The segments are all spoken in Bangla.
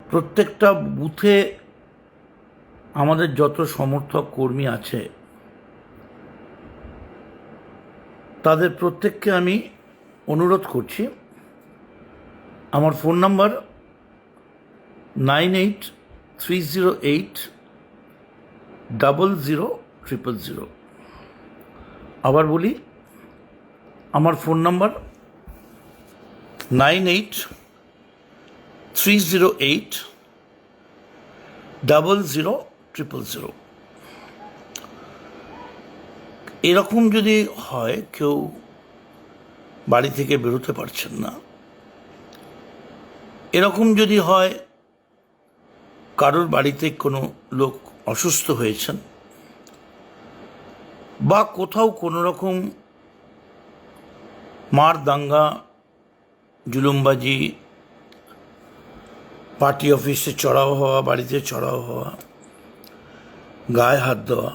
প্রত্যেকটা বুথে আমাদের যত সমর্থক কর্মী আছে তাদের প্রত্যেককে আমি অনুরোধ করছি, আমার ফোন নাম্বার 9830800000। আবার বলি, আমার ফোন নাম্বার 9830800000। এরকম যদি হয় কেউ বাড়ি থেকে বেরোতে পারছেন না, এরকম যদি হয় কারোর বাড়িতে কোনো লোক অসুস্থ হয়েছেন, বা কোথাও কোনো রকম মার দাঙ্গা, জুলুমবাজি, পার্টি অফিসে চড়াও হওয়া, বাড়িতে চড়াও হওয়া, গায়ে হাত দেওয়া,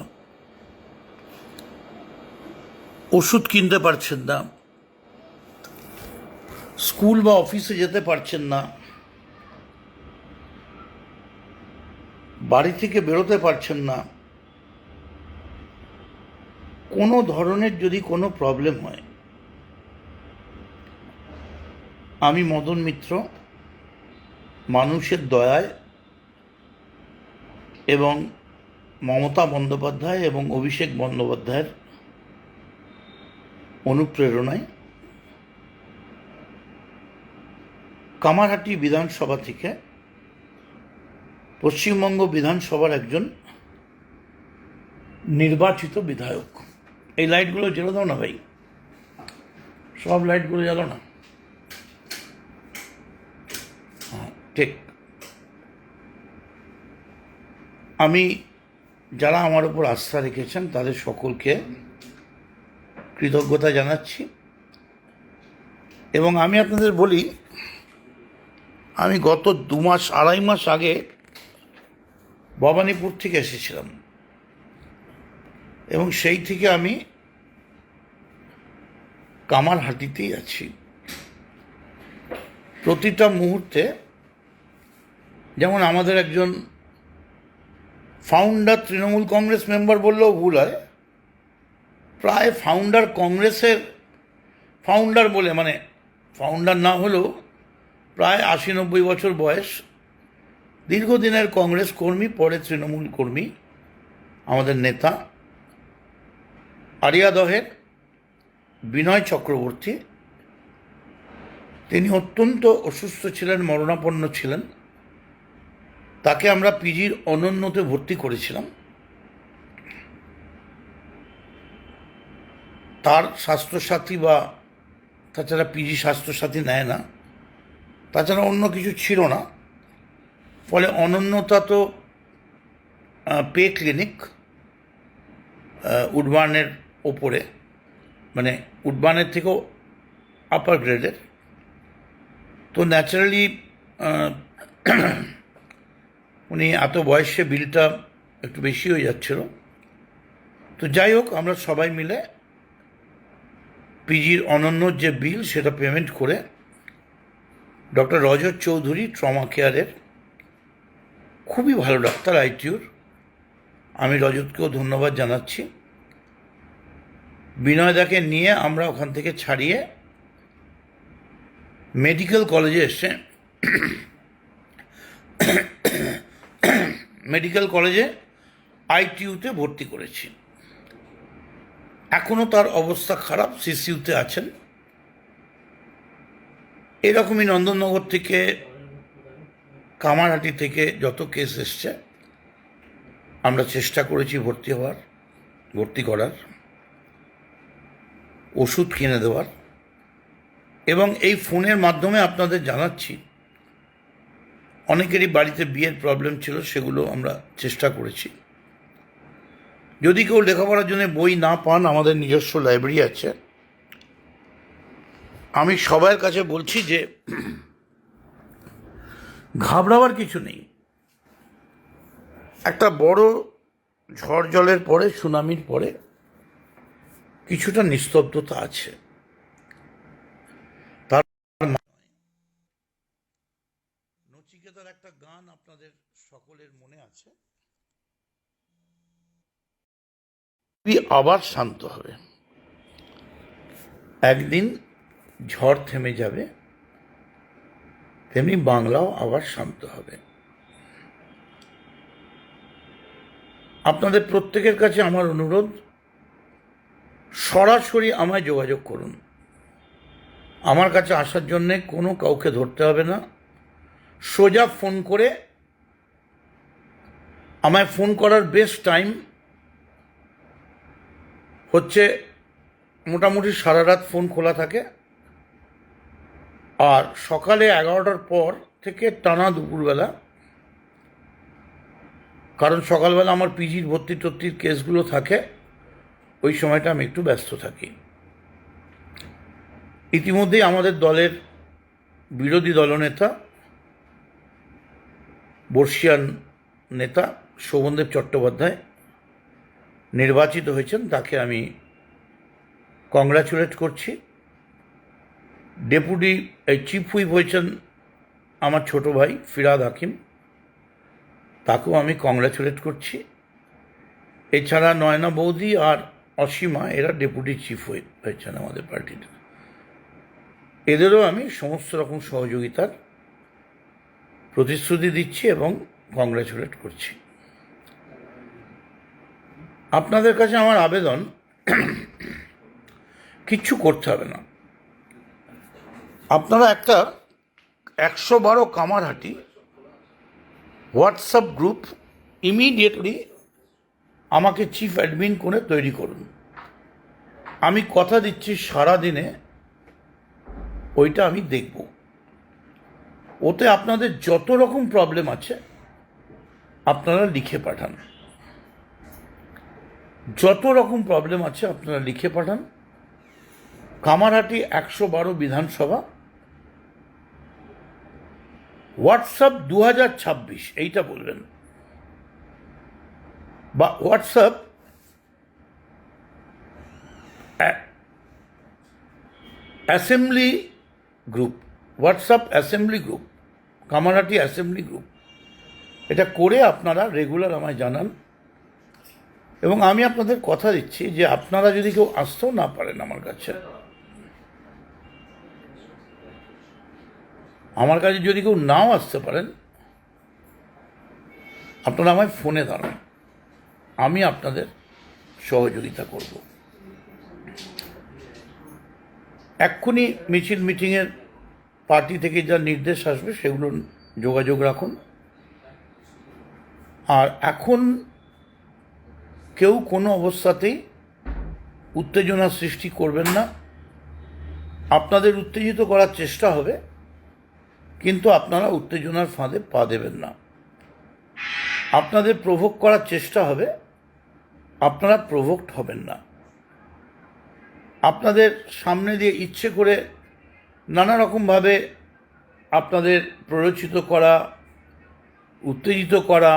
ওষুধ কিনতে পারছেন না, স্কুল বা অফিসে যেতে পারছেন না, বাড়ি থেকে বেরোতে পারছেন না, কোনো ধরনের যদি কোনো প্রবলেম হয়, আমি মদন মিত্র মানুষের দয়ায় এবং মমতা বন্দ্যোপাধ্যায় এবং অভিষেক বন্দ্যোপাধ্যায়ের অনুপ্রেরণায় কামারহাটি বিধানসভা থেকে পশ্চিমবঙ্গ বিধানসভার একজন নির্বাচিত বিধায়ক। এই লাইটগুলো জ্বেলে দাও না ভাই, সব লাইটগুলো জ্বালো না। ঠিক, আমি যারা আমার উপর আস্থা রেখেছেন তাদের সকলকে কৃতজ্ঞতা জানাচ্ছি। এবং আমি আপনাদের বলি, আমি গত 2-2.5 মাস আগে ভবানীপুর থেকে এসেছিলাম, এবং সেই থেকে আমি কামারহাটিতেই আছি। প্রতিটা মুহূর্তে, যেমন আমাদের একজন ফাউন্ডার তৃণমূল কংগ্রেস মেম্বার বললেও ভুল হয়, প্রায় ফাউন্ডার কংগ্রেসের ফাউন্ডার বলে, মানে ফাউন্ডার না হলেও প্রায় 80-90 বছর বয়স, দীর্ঘদিনের কংগ্রেস কর্মী, পরে তৃণমূল কর্মী, আমাদের নেতা আরিয়াদহের বিনয় চক্রবর্তী, তিনি অত্যন্ত অসুস্থ ছিলেন, মরণাপন্ন ছিলেন। তাকে আমরা পিজির অনন্যতে ভর্তি করেছিলাম। তার স্বাস্থ্যসাথী বা তাছাড়া পিজি স্বাস্থ্যসাথী নেয় না, তাছাড়া অন্য কিছু ছিল না। ফলে অনন্যতা তো পে ক্লিনিক, উডবার্নের ওপরে, মানে উডবার্নের থেকেও আপার গ্রেডের, তো ন্যাচারালি উনি এত বয়সে বিলটা একটু বেশি হয়ে যাচ্ছিল। তো যাই হোক, আমরা সবাই মিলে পিজির অনন্যর যে বিল সেটা পেমেন্ট করে ডক্টর রজত চৌধুরী ট্রমা কেয়ারের, খুবই ভালো ডাক্তার, আইটিউর, আমি রজতকেও ধন্যবাদ জানাচ্ছি, বিনয়দাকে নিয়ে আমরা ওখান থেকে ছাড়িয়ে মেডিকেল কলেজে এসে মেডিকেল কলেজে আইটিইউতে ভর্তি করেছি। এখনও তার অবস্থা খারাপ, সিসিইউতে আছেন। এরকমই নন্দননগর থেকে, কামারহাটি থেকে যত কেস এসছে আমরা চেষ্টা করেছি ভর্তি করার, ওষুধ কিনে দেওয়ার, এবং এই ফোনের মাধ্যমে আপনাদের জানাচ্ছি, অনেকেরই বাড়িতে বিয়ের প্রবলেম ছিল, সেগুলো আমরা চেষ্টা করেছি। যদি কেউ লেখাপড়ার জন্য বই না পান, আমাদের নিজস্ব লাইব্রেরি আছে। আমি সবার কাছে বলছি যে ঘাবড়াবার কিছু নেই। একটা বড় ঝড় জলের পরে, সুনামির পরে কিছুটা নিস্তব্ধতা আছে। তার নচিকেতা নেতার একটা গান আপনাদের সকলের মনে আছে, আবার শান্ত হবে, একদিন ঝড় থেমে যাবে, তেমনি বাংলাও আবার শান্ত হবে। আপনাদের প্রত্যেকের কাছে আমার অনুরোধ, সরাসরি আমায় যোগাযোগ করুন। আমার কাছে আসার জন্যে কোনো কাউকে ধরতে হবে না, সোজা ফোন করে, আমায় ফোন করার বেস্ট টাইম হচ্ছে মোটামুটি সারা রাত ফোন খোলা থাকে, আর সকালে 11টার পর থেকে টানা দুপুরবেলা, কারণ সকালবেলা আমার পিজির ভর্তি টর্তির কেসগুলো থাকে, ওই সময়টা আমি একটু ব্যস্ত থাকি। ইতিমধ্যেই আমাদের দলের বিরোধী দলনেতা, বর্ষিয়ান নেতা শোভনদেব চট্টোপাধ্যায় নির্বাচিত হয়েছেন, তাকে আমি কংগ্রাচুলেট করছি। ডেপুটি চিফ হুইপ হয়েছেন আমার ছোট ভাই ফিরাদ হাকিম, তাকেও আমি কংগ্রাচুলেট করছি। এছাড়া নয়না বৌদি আর অসীমা, এরা ডেপুটি চিফ হুইপ হয়েছেন আমাদের পার্টিতে, এদেরও আমি সমস্ত রকম সহযোগিতার প্রতিশ্রুতি দিচ্ছি এবং কংগ্রাচুলেট করছি। আপনাদের কাছে আমার আবেদন, কিচ্ছু করতে হবে না, আপনারা একটা 112 কামারহাটি হোয়াটসঅ্যাপ গ্রুপ ইমিডিয়েটলি আমাকে চিফ অ্যাডমিন করে তৈরি করুন। আমি কথা দিচ্ছি সারা দিনে ওইটা আমি দেখব। ওতে আপনাদের যত রকম প্রবলেম আছে আপনারা লিখে পাঠান, যত রকম প্রবলেম আছে আপনারা লিখে পাঠান। কামারহাটি 112 বিধানসভা হোয়াটসঅ্যাপ 2026 এইটা বলবেন, বা WhatsApp assembly group, WhatsApp assembly group, Kamarhati assembly group, এটা করে আপনারা রেগুলার আমায় জানান। এবং আমি আপনাদের কথা দিচ্ছি যে আপনারা যদি কেউ আসতেও না পারেন আমার কাছে যদি কেউ নাও আসতে পারেন, আপনারা আমায় ফোনে দাঁড়ান, আমি আপনাদের সহযোগিতা করব। এক্ষুনি মিছিল মিটিংয়ের পার্টি থেকে যা নির্দেশ আসবে সেগুলো যোগাযোগ রাখুন। আর এখন কেউ কোনো অবস্থাতেই উত্তেজনা সৃষ্টি করবেন না। আপনাদের উত্তেজিত করার চেষ্টা হবে, কিন্তু আপনারা উত্তেজনার ফাঁদে পা দেবেন না। আপনাদের প্রভোগ করার চেষ্টা হবে, আপনারা প্রভোক্ট হবেন না। আপনাদের সামনে দিয়ে ইচ্ছে করে নানা রকমভাবে আপনাদের প্ররোচিত করা, উত্তেজিত করা,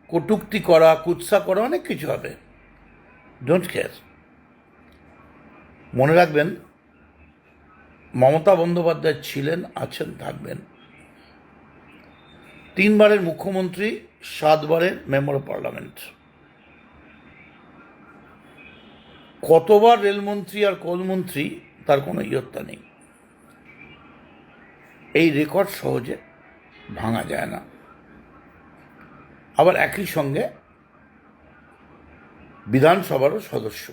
কটূক্তি করা, কুৎসা করা, অনেক কিছু হবে। Don't care. মনে রাখবেন, মমতা বন্দ্যোপাধ্যায় ছিলেন, আছেন, থাকবেন। 3 বারের মুখ্যমন্ত্রী, 7 বারের মেম্বার অফ পার্লামেন্ট, কতবার রেলমন্ত্রী আর কোলমন্ত্রী তার কোনো ইয়ত্তা নেই। এই রেকর্ড সহজে ভাঙা যায় না। আবার একই সঙ্গে বিধানসভারও সদস্য,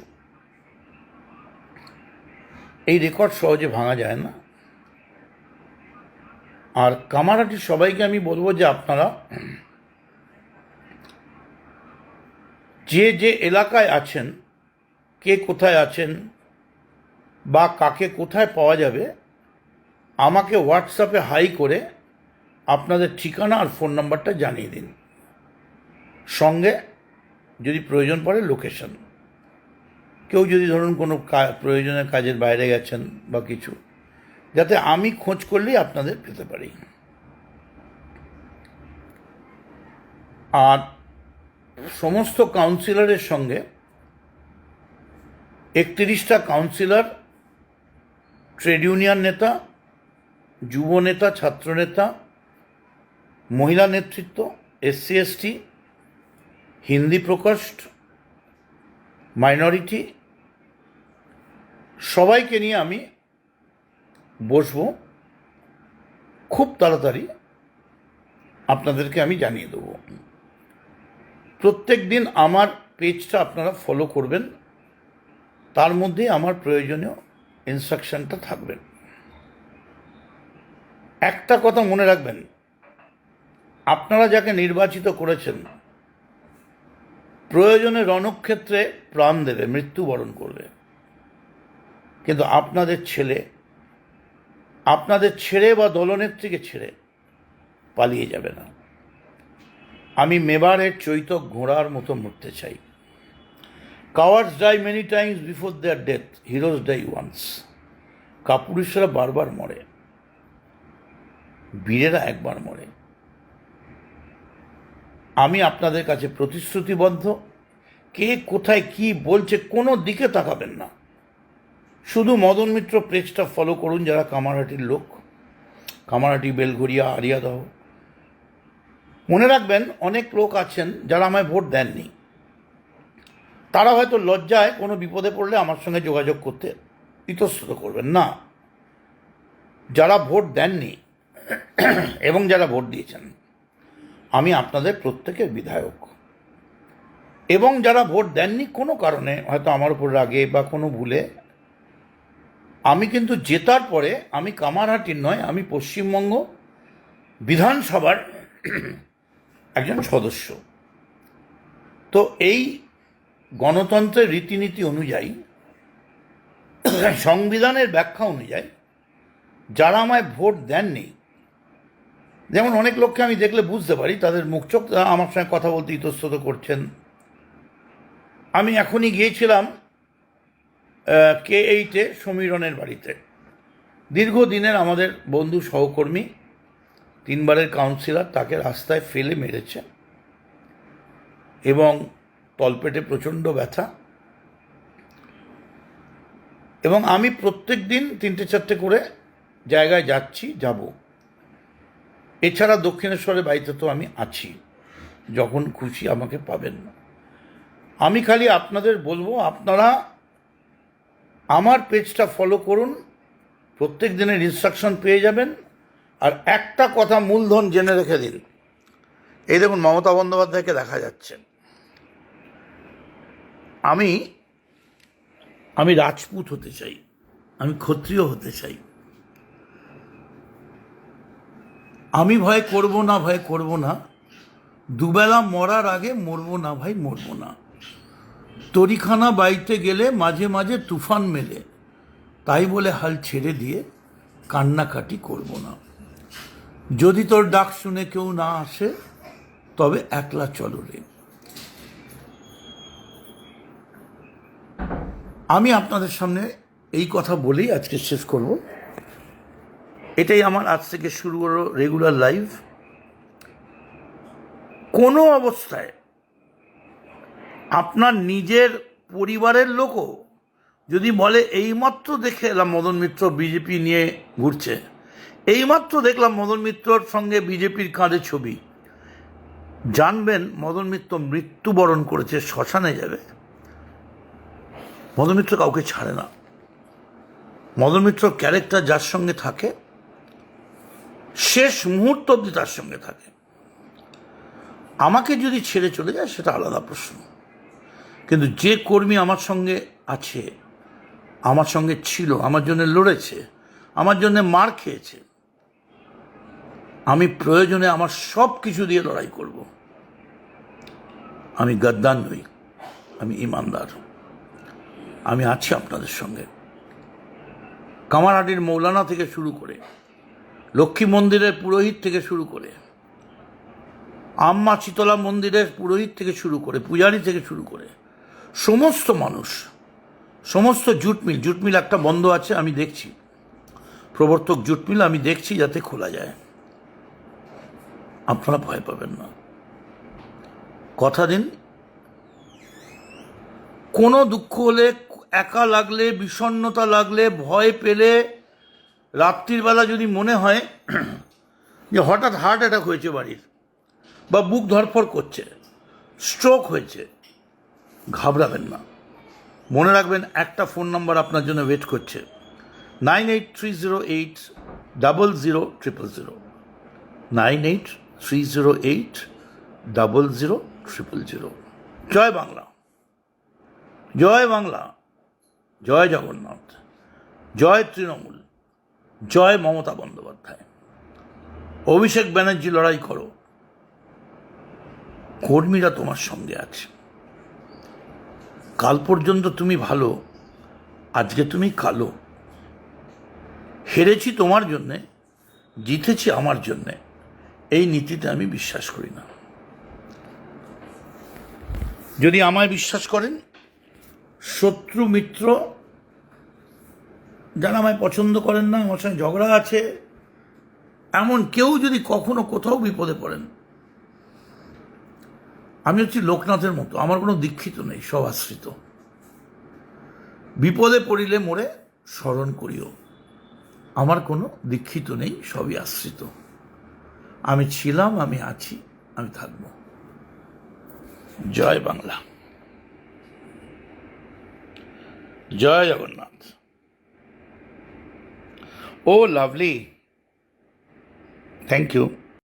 এই রেকর্ড সহজে ভাঙা যায় না। আর কামারহাটির সবাইকে আমি বলবো যে আপনারা যে যে এলাকায় আছেন, কে কোথায় আছেন বা কাকে কোথায় পাওয়া যাবে, আমাকে হোয়াটসঅ্যাপে হাই করে আপনাদের ঠিকানা আর ফোন নাম্বারটা জানিয়ে দিন, সঙ্গে যদি প্রয়োজন পড়ে লোকেশন। কেউ যদি ধরুন কোনো প্রয়োজনের কাজের বাইরে গেছেন বা কিছু, যাতে আমি খোঁজ করলেই আপনাদের পেতে পারি। আর সমস্ত কাউন্সিলরের সঙ্গে 31টা কাউন্সিলর, ট্রেড ইউনিয়ন নেতা, যুব নেতা, ছাত্র নেতা, মহিলা নেতৃত্ব, SC/ST, হিন্দি প্রকোষ্ঠ, মাইনরিটি, সবাইকে নিয়ে আমি বসবো। খুব তাড়াতাড়ি আপনাদেরকে আমি জানিয়ে দেবো। প্রত্যেক দিন আমার পেজটা আপনারা ফলো করবেন, তার মধ্যে আমার প্রয়োজনীয় ইনস্ট্রাকশনটা থাকবেন। একটা কথা মনে রাখবেন, আপনারা যাকে নির্বাচিত করেছেন প্রয়োজনে রণক্ষেত্রে প্রাণ দেবে, মৃত্যুবরণ করবে, কিন্তু আপনাদের ছেড়ে বা দলনেত্রীকে ছেড়ে পালিয়ে যাবে না। আমি মেবারের চৈতক ঘোড়ার মতো মরতে চাই। Cowards die many times before their death, heroes die once. কাপুরুষরা বারবার মরে, বীরেরা একবার মরে। আমি আপনাদের কাছে প্রতিশ্রুতিবদ্ধ। কে কোথায় কি বলছে কোনো দিকে তাকাবেন না, শুধু মদন মিত্র পেজটা ফলো করুন যারা কামারহাটির লোক, কামারহাটি, বেলঘরিয়া, আরিয়াদহ। মনে রাখবেন, অনেক লোক আছেন যারা আমায় ভোট দেননি, তারা হয়তো লজ্জায় কোনো বিপদে পড়লে আমার সঙ্গে যোগাযোগ করতে ইতস্তত করবেন না। যারা ভোট দেননি এবং যারা ভোট দিয়েছেন, আমি আপনাদের প্রত্যেকের বিধায়ক। এবং যারা ভোট দেননি কোনো কারণে, হয়তো আমার উপর রাগে বা কোনো ভুলে, আমি কিন্তু জেতার পরে আমি কামারহাটির নয়, আমি পশ্চিমবঙ্গ বিধানসভার একজন সদস্য। তো এই গণতন্ত্রের রীতিনীতি অনুযায়ী, সংবিধানের ব্যাখ্যা অনুযায়ী যারা আমায় ভোট দেননি, যেমন অনেক লোককে আমি দেখলে বুঝতে পারি তাদের মুখ চোখ আমার সঙ্গে কথা বলতে ইতস্তত করছেন। আমি এখনই গিয়েছিলাম K8-এ সমীরণের বাড়িতে, দীর্ঘদিনের আমাদের বন্ধু সহকর্মী, 3 বারের কাউন্সিলর, তাকে রাস্তায় ফেলে মেরেছে এবং তলপেটে প্রচণ্ড ব্যথা। এবং আমি প্রত্যেক দিন 3-4টে করে জায়গায় যাব। এছাড়া দক্ষিণেশ্বরের বাড়িতে তো আমি আছি, যখন খুশি আমাকে পাবেন না। আমি খালি আপনাদের বলবো, আপনারা আমার পেজটা ফলো করুন, প্রত্যেক দিনের ইনস্ট্রাকশন পেয়ে যাবেন। আর একটা কথা মূলধন জেনে রেখে দিন, এই দেখুন মমতা বন্দ্যোপাধ্যায়কে দেখা যাচ্ছে। আমি রাজপুত হতে চাই, আমি ক্ষত্রিয় হতে চাই। আমি ভয় করব না, দুবেলা মরার আগে মরবো না ভাই, মরবো না। তরিখানা বাইতে গেলে মাঝে মাঝে তুফান মেলে, তাই বলে হাল ছেড়ে দিয়ে কান্নাকাটি করব না। যদি তোর ডাক শুনে কেউ না আসে, তবে একলা চলো রে। আমি আপনাদের সামনে এই কথা বলেই আজকে শেষ করব। এটাই আমার আজ থেকে শুরু হলো রেগুলার লাইভ। কোনো অবস্থায় আপনার নিজের পরিবারের লোকও যদি বলে এইমাত্র দেখে এলাম মদন মিত্র বিজেপি নিয়ে ঘুরছে, এইমাত্র দেখলাম মদন মিত্রর সঙ্গে বিজেপির কাঁধে ছবি, জানবেন মদন মিত্র মৃত্যুবরণ করেছে, শ্মশানে যাবে। মদন মিত্র কাউকে ছাড়ে না। মদন মিত্রর ক্যারেক্টার যার সঙ্গে থাকে, শেষ মুহূর্ত অবধি তার সঙ্গে থাকে। আমাকে যদি ছেড়ে চলে যায় সেটা আলাদা প্রশ্ন, কিন্তু যে কর্মী আমার সঙ্গে আছে, আমার সঙ্গে ছিল, আমার জন্য লড়েছে, আমার জন্য মার খেয়েছে, আমি প্রয়োজনে আমার সব কিছু দিয়ে লড়াই করব। আমি গদ্দার নই, আমি ইমানদার। আমি আছি আপনাদের সঙ্গে। কামারহাটির মৌলানা থেকে শুরু করে, লক্ষ্মী মন্দিরের পুরোহিত থেকে শুরু করে, আম্মা শীতলা মন্দিরের পুরোহিত থেকে শুরু করে, পূজারী থেকে শুরু করে, সমস্ত মানুষ, সমস্ত জুট মিল একটা বন্ধ আছে, আমি দেখছি, প্রবর্তক জুট মিল আমি দেখছি যাতে খোলা যায়। আপনারা ভয় পাবেন না, কথা দিন। কোনো দুঃখ হলে, একা লাগলে, বিষণ্ণতা লাগলে, ভয় পেলে, রাত্রির বেলা যদি মনে হয় যে হঠাৎ হার্ট অ্যাটাক হয়েছে বাড়ির, বা বুক ধড়ফড় করছে, স্ট্রোক হয়েছে, ঘাবড়াবেন না। মনে রাখবেন, একটা ফোন নাম্বার আপনার জন্য ওয়েট করছে, 9830800000, 9830800000। জয় বাংলা, জয় বাংলা, জয় জগন্নাথ, জয় তৃণমূল, জয় মমতা বন্দ্যোপাধ্যায়। অভিষেক ব্যানার্জি, লড়াই করো, কর্মীরা তোমার সঙ্গে আছে। কাল পর্যন্ত তুমি ভালো, আজকে তুমি কালো। হেরেছি তোমার জন্যে, জিতেছি আমার জন্যে, এই নীতিতে আমি বিশ্বাস করি না। যদি আমায় বিশ্বাস করেন, শত্রু মিত্র, যারা আমায় পছন্দ করেন না, আমার সঙ্গে ঝগড়া আছে, এমন কেউ যদি কখনো কোথাও বিপদে পড়েন, আমি হচ্ছি লোকনাথের মতো, আমার কোনো দীক্ষিত নেই, সব আশ্রিত। বিপদে পড়িলে মোরে স্মরণ করিও, আমার কোনো দীক্ষিত নেই, সবই আশ্রিত। আমি ছিলাম, আমি আছি, আমি থাকব। জয় বাংলা, জয় জগন্নাথ। ও লাভলি, থ্যাংক ইউ।